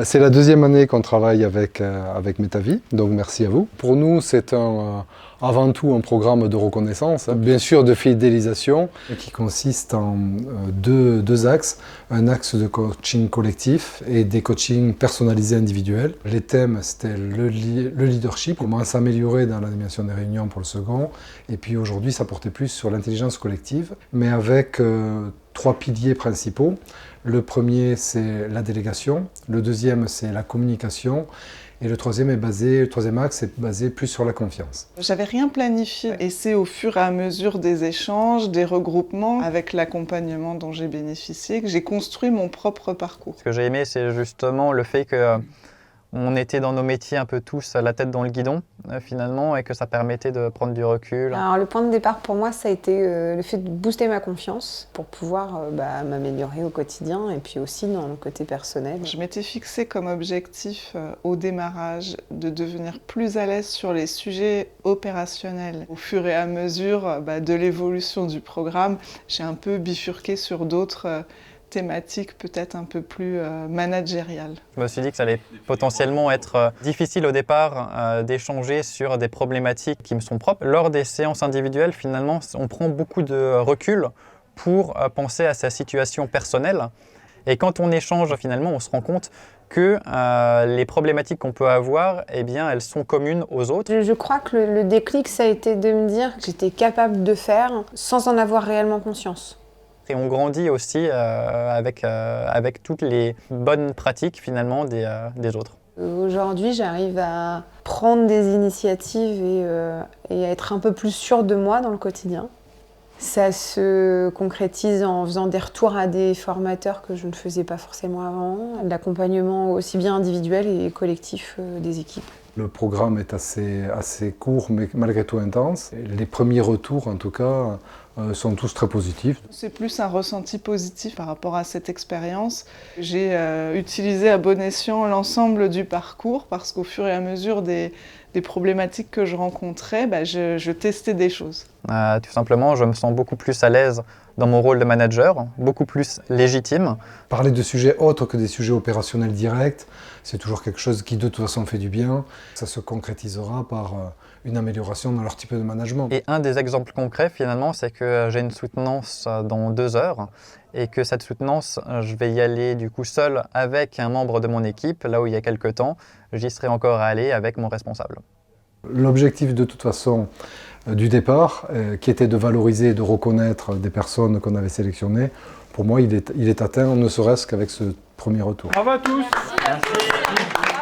C'est la deuxième année qu'on travaille avec Metavi, donc merci à vous. Pour nous, c'est avant tout un programme de reconnaissance, bien sûr de fidélisation, qui consiste en deux axes. Un axe de coaching collectif et des coachings personnalisés individuels. Les thèmes, c'était le leadership, comment s'améliorer dans l'animation des réunions pour le second. Et puis aujourd'hui, ça portait plus sur l'intelligence collective, mais avec 3 piliers principaux. Le premier, c'est la délégation. Le deuxième, c'est la communication. Et le troisième axe est basé plus sur la confiance. J'avais rien planifié et c'est au fur et à mesure des échanges, des regroupements, avec l'accompagnement dont j'ai bénéficié, que j'ai construit mon propre parcours. Ce que j'ai aimé, c'est justement le fait que on était dans nos métiers un peu tous la tête dans le guidon finalement et que ça permettait de prendre du recul. Alors le point de départ pour moi ça a été le fait de booster ma confiance pour pouvoir m'améliorer au quotidien et puis aussi dans le côté personnel. Je m'étais fixé comme objectif au démarrage de devenir plus à l'aise sur les sujets opérationnels. Au fur et à mesure de l'évolution du programme, j'ai un peu bifurqué sur d'autres thématique peut-être un peu plus managériale. Je me suis dit que ça allait potentiellement être difficile au départ d'échanger sur des problématiques qui me sont propres. Lors des séances individuelles, finalement, on prend beaucoup de recul pour penser à sa situation personnelle. Et quand on échange, finalement, on se rend compte que les problématiques qu'on peut avoir, eh bien, elles sont communes aux autres. Je crois que le déclic, ça a été de me dire que j'étais capable de faire sans en avoir réellement conscience. Et on grandit aussi avec toutes les bonnes pratiques finalement des autres. Aujourd'hui, j'arrive à prendre des initiatives et à être un peu plus sûre de moi dans le quotidien. Ça se concrétise en faisant des retours à des formateurs que je ne faisais pas forcément avant, de l'accompagnement aussi bien individuel et collectif des équipes. Le programme est assez court, mais malgré tout intense. Les premiers retours, en tout cas, sont tous très positifs. C'est plus un ressenti positif par rapport à cette expérience. J'ai utilisé à bon escient l'ensemble du parcours parce qu'au fur et à mesure des problématiques que je rencontrais, je testais des choses. Tout simplement, je me sens beaucoup plus à l'aise dans mon rôle de manager, beaucoup plus légitime. Parler de sujets autres que des sujets opérationnels directs, c'est toujours quelque chose qui de toute façon fait du bien. Ça se concrétisera par une amélioration dans leur type de management. Et un des exemples concrets finalement, c'est que j'ai une soutenance dans 2 heures et que cette soutenance, je vais y aller du coup seul avec un membre de mon équipe, là où il y a quelques temps, j'y serais encore allé avec mon responsable. L'objectif de toute façon du départ, qui était de valoriser et de reconnaître des personnes qu'on avait sélectionnées, pour moi il est atteint, ne serait-ce qu'avec ce premier retour. Bravo à tous. Merci.